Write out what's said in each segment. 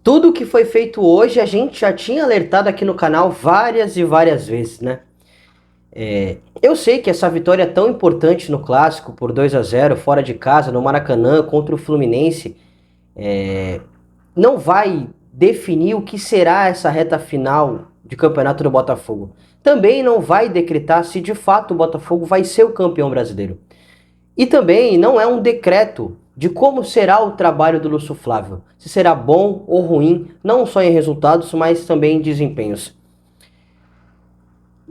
Tudo que foi feito hoje a gente já tinha alertado aqui no canal várias e várias vezes, né? Eu sei que essa vitória é tão importante no Clássico, por 2-0, fora de casa, no Maracanã, contra o Fluminense, não vai definir o que será essa reta final de campeonato do Botafogo. Também não vai decretar se de fato o Botafogo vai ser o campeão brasileiro. E também não é um decreto de como será o trabalho do Lúcio Flávio. Se será bom ou ruim, não só em resultados, mas também em desempenhos.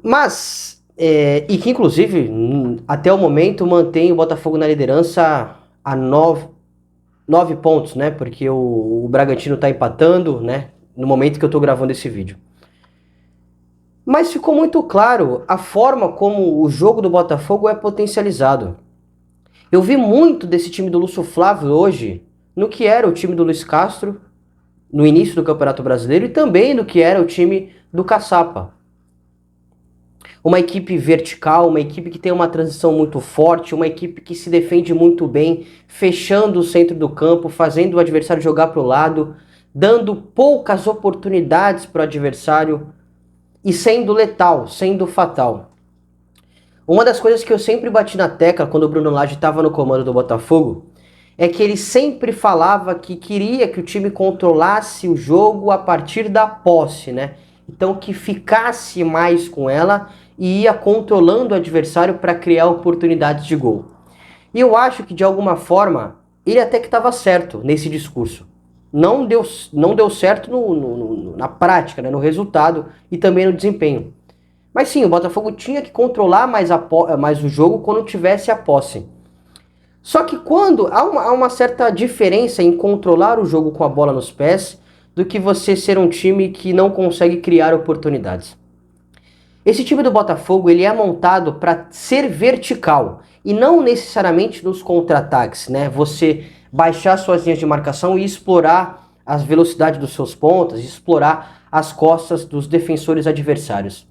Mas, e que inclusive, até o momento, mantém o Botafogo na liderança a 9 pontos, né? Porque o Bragantino está empatando, né? No momento que eu estou gravando esse vídeo. Mas ficou muito claro a forma como o jogo do Botafogo é potencializado. Eu vi muito desse time do Lúcio Flávio hoje no que era o time do Luiz Castro no início do Campeonato Brasileiro e também no que era o time do Caçapa. Uma equipe vertical, uma equipe que tem uma transição muito forte, uma equipe que se defende muito bem, fechando o centro do campo, fazendo o adversário jogar para o lado, dando poucas oportunidades para o adversário e sendo letal, sendo fatal. Uma das coisas que eu sempre bati na tecla quando o Bruno Lage estava no comando do Botafogo é que ele sempre falava que queria que o time controlasse o jogo a partir da posse, né? Então que ficasse mais com ela e ia controlando o adversário para criar oportunidades de gol. E eu acho que de alguma forma ele até que estava certo nesse discurso. Não deu certo na prática, né? No resultado e também no desempenho. Mas sim, o Botafogo tinha que controlar mais o jogo quando tivesse a posse. Só que quando há uma certa diferença em controlar o jogo com a bola nos pés do que você ser um time que não consegue criar oportunidades. Esse time do Botafogo ele é montado para ser vertical e não necessariamente nos contra-ataques, né? Você baixar suas linhas de marcação e explorar as velocidades dos seus pontas, explorar as costas dos defensores adversários.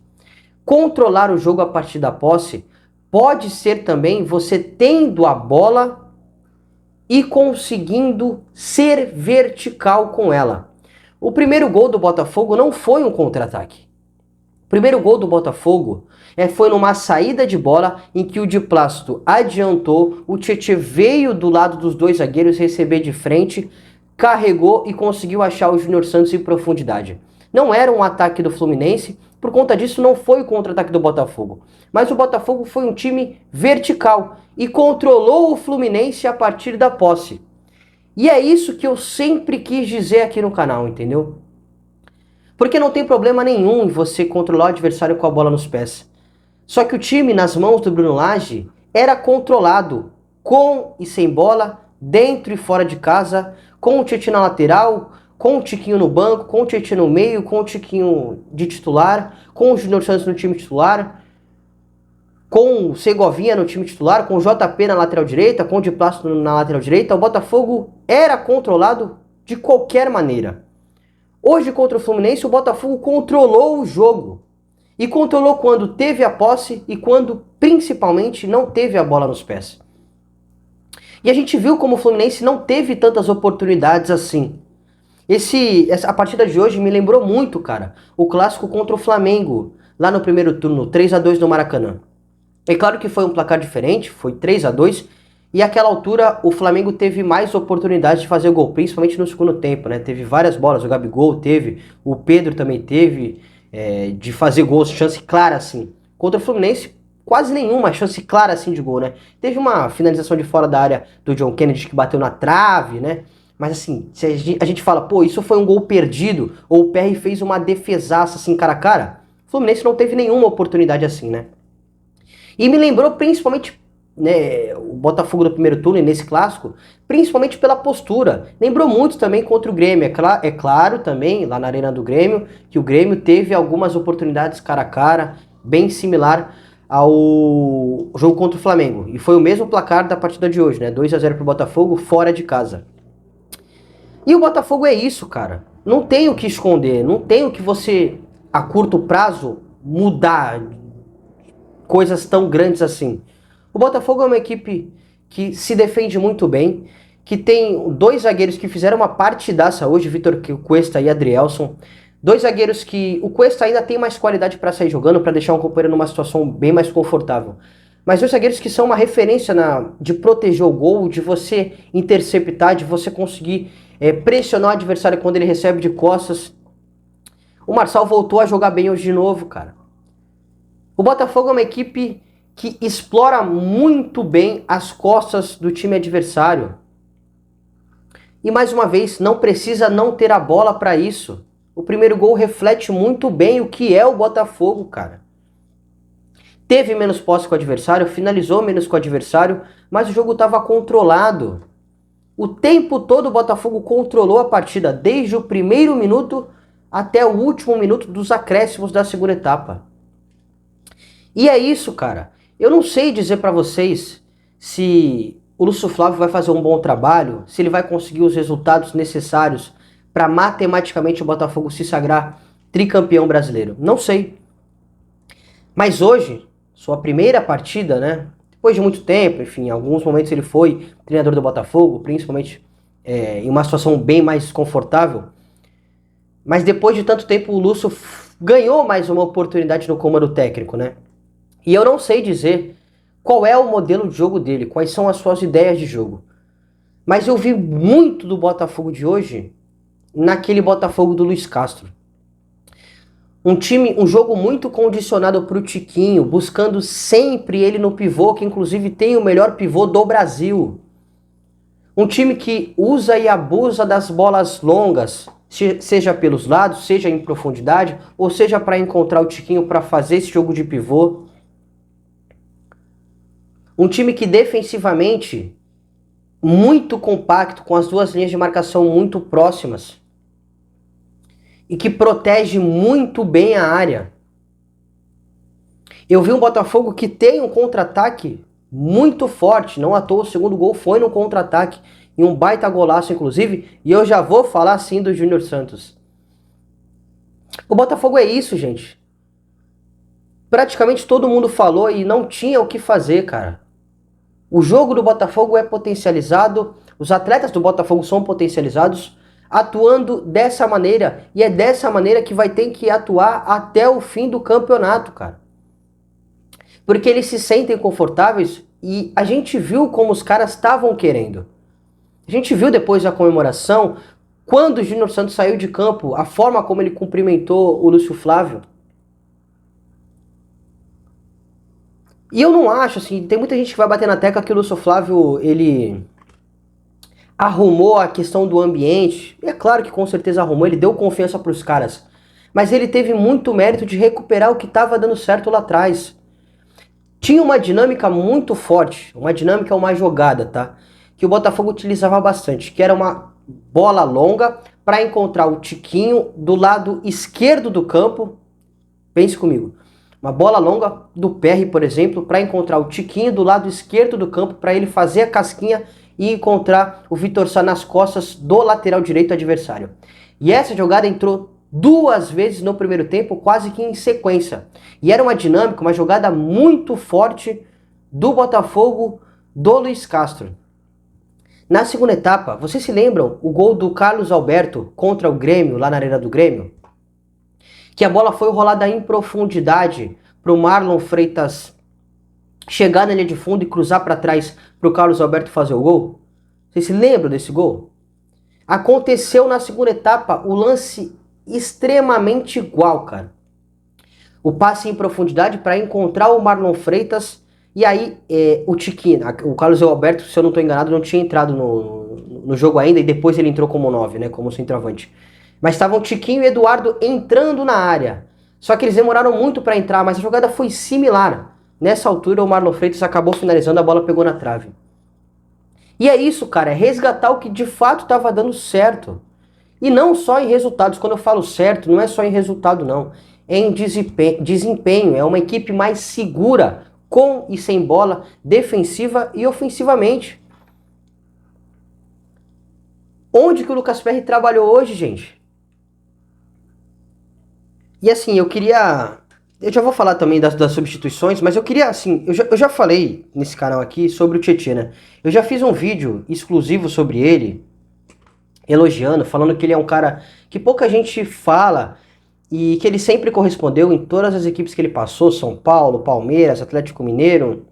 Controlar o jogo a partir da posse pode ser também você tendo a bola e conseguindo ser vertical com ela. O primeiro gol do Botafogo não foi um contra-ataque. O primeiro gol do Botafogo foi numa saída de bola em que o Di Plácido adiantou, o Tietê veio do lado dos dois zagueiros receber de frente, carregou e conseguiu achar o Júnior Santos em profundidade. Não era um ataque do Fluminense, por conta disso não foi o contra-ataque do Botafogo. Mas o Botafogo foi um time vertical e controlou o Fluminense a partir da posse. E é isso que eu sempre quis dizer aqui no canal, entendeu? Porque não tem problema nenhum em você controlar o adversário com a bola nos pés. Só que o time nas mãos do Bruno Lage era controlado com e sem bola, dentro e fora de casa, com o Tietê na lateral, com o Tiquinho no banco, com o Tietê no meio, com o Tiquinho de titular, com o Júnior Santos no time titular, com o Segovinha no time titular, com o JP na lateral direita, com o Di Plácido na lateral direita. O Botafogo era controlado de qualquer maneira. Hoje contra o Fluminense, o Botafogo controlou o jogo. E controlou quando teve a posse e quando, principalmente, não teve a bola nos pés. E a gente viu como o Fluminense não teve tantas oportunidades assim. A partida de hoje me lembrou muito, cara, o clássico contra o Flamengo, lá no primeiro turno, 3-2 no Maracanã. É claro que foi um placar diferente, foi 3-2, e àquela altura o Flamengo teve mais oportunidades de fazer gol, principalmente no segundo tempo, né? Teve várias bolas, o Gabigol teve, o Pedro também teve, de fazer gols, chance clara assim. Contra o Fluminense, quase nenhuma chance clara assim de gol, né? Teve uma finalização de fora da área do John Kennedy que bateu na trave, né? Mas assim, se a gente fala, pô, isso foi um gol perdido, ou o PR fez uma defesaça assim cara a cara, o Fluminense não teve nenhuma oportunidade assim, né? E me lembrou principalmente, né, o Botafogo do primeiro turno, e nesse clássico, principalmente pela postura. Lembrou muito também contra o Grêmio. É claro também, lá na Arena do Grêmio, que o Grêmio teve algumas oportunidades cara a cara, bem similar ao jogo contra o Flamengo. E foi o mesmo placar da partida de hoje, né? 2-0 pro Botafogo, fora de casa. E o Botafogo é isso, cara. Não tem o que esconder, não tem o que você, a curto prazo, mudar coisas tão grandes assim. O Botafogo é uma equipe que se defende muito bem, que tem dois zagueiros que fizeram uma partidaça hoje, Vitor Cuesta e Adrielson. Dois zagueiros que o Cuesta ainda tem mais qualidade para sair jogando, para deixar um companheiro numa situação bem mais confortável. Mas dois zagueiros que são uma referência de proteger o gol, de você interceptar, de você conseguir pressionar o adversário quando ele recebe de costas. O Marçal voltou a jogar bem hoje de novo, cara. O Botafogo é uma equipe que explora muito bem as costas do time adversário. E mais uma vez, não precisa não ter a bola para isso. O primeiro gol reflete muito bem o que é o Botafogo, cara. Teve menos posse com o adversário, finalizou menos com o adversário, mas o jogo estava controlado. O tempo todo o Botafogo controlou a partida, desde o primeiro minuto até o último minuto dos acréscimos da segunda etapa. E é isso, cara. Eu não sei dizer para vocês se o Lúcio Flávio vai fazer um bom trabalho, se ele vai conseguir os resultados necessários para matematicamente o Botafogo se sagrar tricampeão brasileiro. Não sei. Mas hoje, sua primeira partida, né? Depois de muito tempo, enfim, em alguns momentos ele foi treinador do Botafogo, principalmente em uma situação bem mais confortável. Mas depois de tanto tempo, o Lúcio ganhou mais uma oportunidade no comando técnico, né? E eu não sei dizer qual é o modelo de jogo dele, quais são as suas ideias de jogo. Mas eu vi muito do Botafogo de hoje naquele Botafogo do Luiz Castro. Um jogo muito condicionado para o Tiquinho, buscando sempre ele no pivô, que inclusive tem o melhor pivô do Brasil. Um time que usa e abusa das bolas longas, seja pelos lados, seja em profundidade, ou seja para encontrar o Tiquinho para fazer esse jogo de pivô. Um time que defensivamente, muito compacto, com as duas linhas de marcação muito próximas. E que protege muito bem a área. Eu vi um Botafogo que tem um contra-ataque muito forte. Não à toa o segundo gol foi no contra-ataque. E um baita golaço, inclusive. E eu já vou falar sim do Júnior Santos. O Botafogo é isso, gente. Praticamente todo mundo falou e não tinha o que fazer, cara. O jogo do Botafogo é potencializado. Os atletas do Botafogo são potencializados, atuando dessa maneira, e é dessa maneira que vai ter que atuar até o fim do campeonato, cara. Porque eles se sentem confortáveis e a gente viu como os caras estavam querendo. A gente viu depois da comemoração, quando o Júnior Santos saiu de campo, a forma como ele cumprimentou o Lúcio Flávio. E eu não acho, assim, tem muita gente que vai bater na tecla que o Lúcio Flávio, ele arrumou a questão do ambiente. E é claro que com certeza arrumou, ele deu confiança para os caras. Mas ele teve muito mérito de recuperar o que estava dando certo lá atrás. Tinha uma dinâmica muito forte, uma dinâmica, uma jogada, tá? Que o Botafogo utilizava bastante, que era uma bola longa para encontrar o Tiquinho do lado esquerdo do campo. Pense comigo. Uma bola longa do PR, por exemplo, para encontrar o Tiquinho do lado esquerdo do campo, para ele fazer a casquinha e encontrar o Vitor Sá nas costas do lateral direito adversário. E essa jogada entrou 2 vezes no primeiro tempo, quase que em sequência. E era uma dinâmica, uma jogada muito forte do Botafogo, do Luiz Castro. Na segunda etapa, vocês se lembram o gol do Carlos Alberto contra o Grêmio, lá na Arena do Grêmio? Que a bola foi rolada em profundidade para o Marlon Freitas chegar na linha de fundo e cruzar para trás para o Carlos Alberto fazer o gol? Vocês se lembram desse gol? Aconteceu na segunda etapa o lance extremamente igual, cara. O passe em profundidade para encontrar o Marlon Freitas e aí o Tiquinho, o Carlos Alberto, se eu não estou enganado, não tinha entrado no jogo ainda e depois ele entrou como 9, né, como centroavante. Mas estavam o Tiquinho e o Eduardo entrando na área. Só que eles demoraram muito para entrar, mas a jogada foi similar. Nessa altura o Marlon Freitas acabou finalizando, a bola pegou na trave. E é isso, cara, é resgatar o que de fato estava dando certo. E não só em resultados, quando eu falo certo, não é só em resultado não. É em desempenho, é uma equipe mais segura, com e sem bola, defensiva e ofensivamente. Onde que o Lucas Perry trabalhou hoje, gente? E assim, eu queria Eu já vou falar também das substituições, mas eu queria, assim, eu já falei nesse canal aqui sobre o Tietê, né? Eu já fiz um vídeo exclusivo sobre ele, elogiando, falando que ele é um cara que pouca gente fala e que ele sempre correspondeu em todas as equipes que ele passou, São Paulo, Palmeiras, Atlético Mineiro,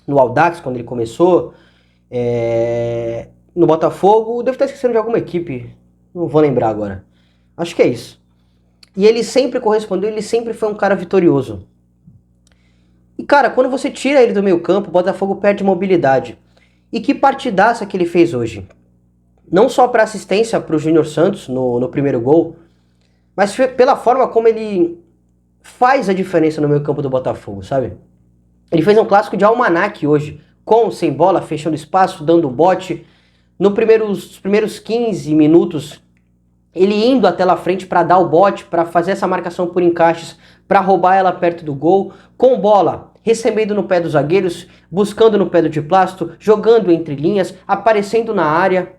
no Audax quando ele começou, no Botafogo, devo estar esquecendo de alguma equipe, não vou lembrar agora. Acho que é isso. E ele sempre correspondeu, ele sempre foi um cara vitorioso. E cara, quando você tira ele do meio campo, o Botafogo perde mobilidade. E que partidaça que ele fez hoje. Não só para assistência para o Júnior Santos no primeiro gol, mas pela forma como ele faz a diferença no meio campo do Botafogo, sabe? Ele fez um clássico de almanaque hoje, com ou sem bola, fechando espaço, dando bote. Nos primeiros 15 minutos, ele indo até lá frente para dar o bote, para fazer essa marcação por encaixes, para roubar ela perto do gol, com bola, recebendo no pé dos zagueiros, buscando no pé do Diplácito, jogando entre linhas, aparecendo na área.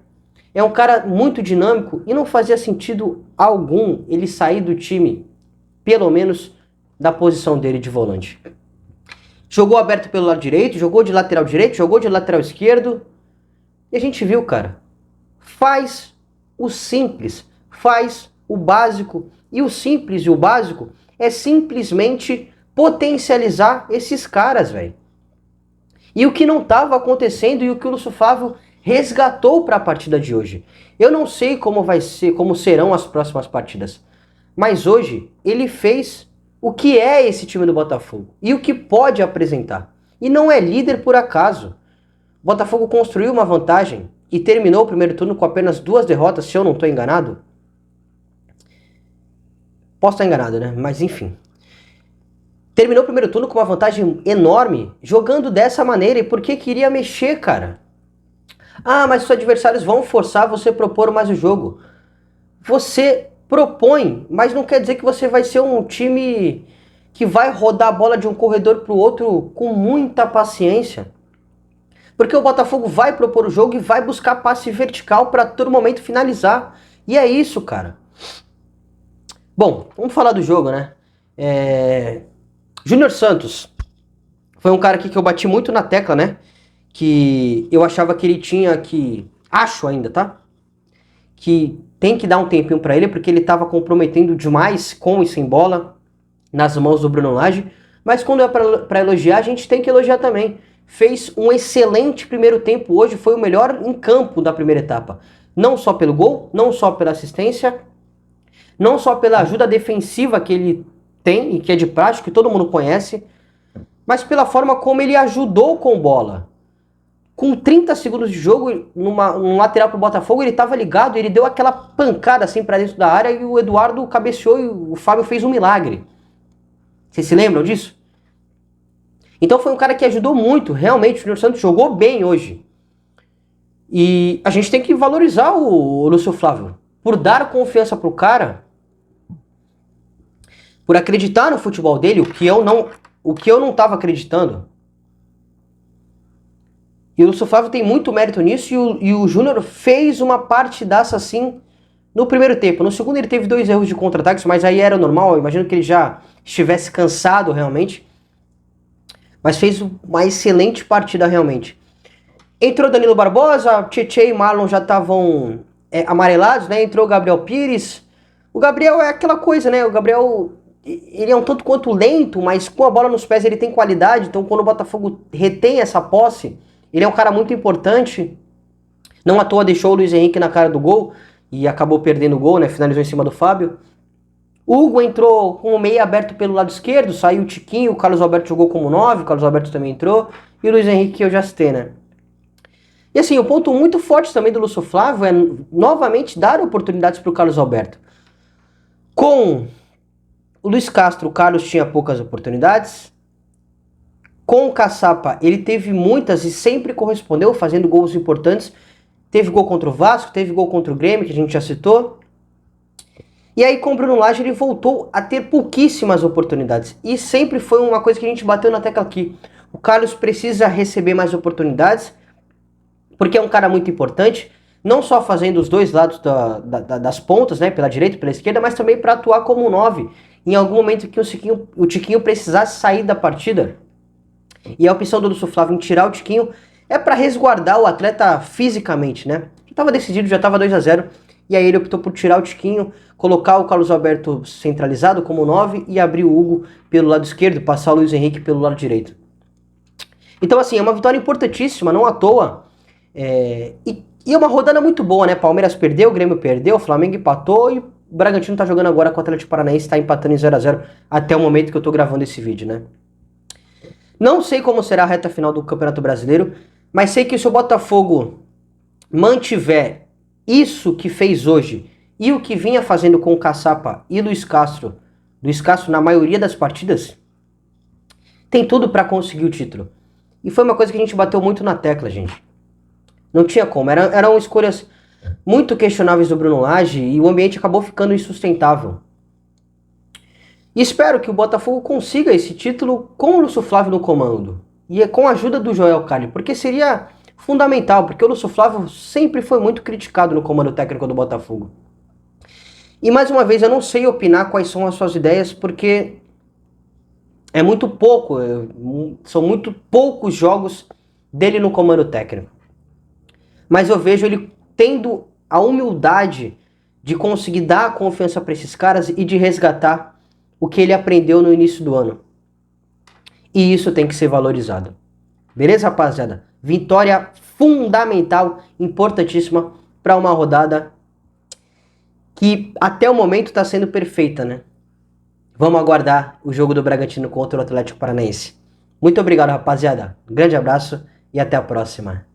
É um cara muito dinâmico e não fazia sentido algum ele sair do time, pelo menos da posição dele de volante. Jogou aberto pelo lado direito, jogou de lateral direito, jogou de lateral esquerdo. E a gente viu, cara, faz o simples, faz o básico. E o simples e o básico é simplesmente potencializar esses caras, velho. E o que não estava acontecendo e o que o Lúcio Flávio resgatou para a partida de hoje. Eu não sei como vai ser, como serão as próximas partidas, mas hoje ele fez o que é esse time do Botafogo e o que pode apresentar. E não é líder por acaso. O Botafogo construiu uma vantagem e terminou o primeiro turno com apenas 2 derrotas, se eu não estou enganado. Posso estar enganado, né? Mas enfim. Terminou o primeiro turno com uma vantagem enorme, jogando dessa maneira. E por que queria mexer, cara? Ah, mas os adversários vão forçar você a propor mais o jogo. Você propõe, mas não quer dizer que você vai ser um time que vai rodar a bola de um corredor para o outro com muita paciência. Porque o Botafogo vai propor o jogo e vai buscar passe vertical para todo momento finalizar. E é isso, cara. Bom, vamos falar do jogo, né? Júnior Santos foi um cara aqui que eu bati muito na tecla, né? Que eu achava que ele tinha que... Acho ainda, tá? Que tem que dar um tempinho pra ele, porque ele tava comprometendo demais com e sem bola nas mãos do Bruno Lage. Mas quando é pra elogiar, a gente tem que elogiar também. Fez um excelente primeiro tempo hoje, foi o melhor em campo da primeira etapa. Não só pelo gol, não só pela assistência, não só pela ajuda defensiva que ele tem e que é de prática, que todo mundo conhece, mas pela forma como ele ajudou com bola. Com 30 segundos de jogo, num lateral pro Botafogo, ele tava ligado, ele deu aquela pancada assim pra dentro da área e o Eduardo cabeceou e o Fábio fez um milagre. Vocês se lembram disso? Então foi um cara que ajudou muito, realmente, o Júnior Santos jogou bem hoje. E a gente tem que valorizar o Lúcio Flávio, por dar confiança pro cara, por acreditar no futebol dele, o que eu não tava acreditando. E o Lúcio Flávio tem muito mérito nisso e o Júnior fez uma partidaça assim no primeiro tempo. No segundo ele teve 2 erros de contra-ataques, mas aí era normal, eu imagino que ele já estivesse cansado realmente. Mas fez uma excelente partida realmente. Entrou Danilo Barbosa, Tietê e Marlon já estavam amarelados, né? Entrou o Gabriel Pires. O Gabriel é aquela coisa, né? O Gabriel, ele é um tanto quanto lento, mas com a bola nos pés ele tem qualidade. Então quando o Botafogo retém essa posse, ele é um cara muito importante. Não à toa deixou o Luiz Henrique na cara do gol e acabou perdendo o gol, né? Finalizou em cima do Fábio. O Hugo entrou com o meio aberto pelo lado esquerdo, saiu o Tiquinho, o Carlos Alberto jogou como 9, o Carlos Alberto também entrou, e o Luiz Henrique que eu já citei, né? E assim, o ponto muito forte também do Lúcio Flávio é novamente dar oportunidades para o Carlos Alberto. Com o Luiz Castro, o Carlos tinha poucas oportunidades. Com o Caçapa, ele teve muitas e sempre correspondeu, fazendo gols importantes. Teve gol contra o Vasco, teve gol contra o Grêmio, que a gente já citou. E aí com o Bruno Lage ele voltou a ter pouquíssimas oportunidades. E sempre foi uma coisa que a gente bateu na tecla aqui. O Carlos precisa receber mais oportunidades, porque é um cara muito importante. não só fazendo os dois lados das pontas, né, pela direita e pela esquerda, mas também para atuar como um 9 em algum momento que o Tiquinho precisasse sair da partida. E a opção do Lúcio Flávio em tirar o Tiquinho é para resguardar o atleta fisicamente, né? Já estava decidido, já estava 2-0, e aí ele optou por tirar o Tiquinho, colocar o Carlos Alberto centralizado como 9 e abrir o Hugo pelo lado esquerdo, passar o Luiz Henrique pelo lado direito. Então, assim, é uma vitória importantíssima, não à toa. E é uma rodada muito boa, né? Palmeiras perdeu, o Grêmio perdeu, o Flamengo empatou e o Bragantino tá jogando agora com o Atlético Paranaense, tá empatando em 0-0 até o momento que eu tô gravando esse vídeo, né? Não sei como será a reta final do Campeonato Brasileiro, mas sei que se o Botafogo mantiver isso que fez hoje e o que vinha fazendo com o Caçapa e Luiz Castro na maioria das partidas, tem tudo para conseguir o título. E foi uma coisa que a gente bateu muito na tecla, gente. Não tinha como, eram escolhas muito questionáveis do Bruno Lage e o ambiente acabou ficando insustentável. E espero que o Botafogo consiga esse título com o Lúcio Flávio no comando. E com a ajuda do Joel Carli, porque seria fundamental, porque o Lúcio Flávio sempre foi muito criticado no comando técnico do Botafogo. E mais uma vez, eu não sei opinar quais são as suas ideias, porque é muito pouco, são muito poucos jogos dele no comando técnico. Mas eu vejo ele tendo a humildade de conseguir dar a confiança para esses caras e de resgatar o que ele aprendeu no início do ano. E isso tem que ser valorizado. Beleza, rapaziada? Vitória fundamental, importantíssima para uma rodada que até o momento está sendo perfeita, né? Vamos aguardar o jogo do Bragantino contra o Atlético Paranaense. Muito obrigado, rapaziada. Um grande abraço e até a próxima.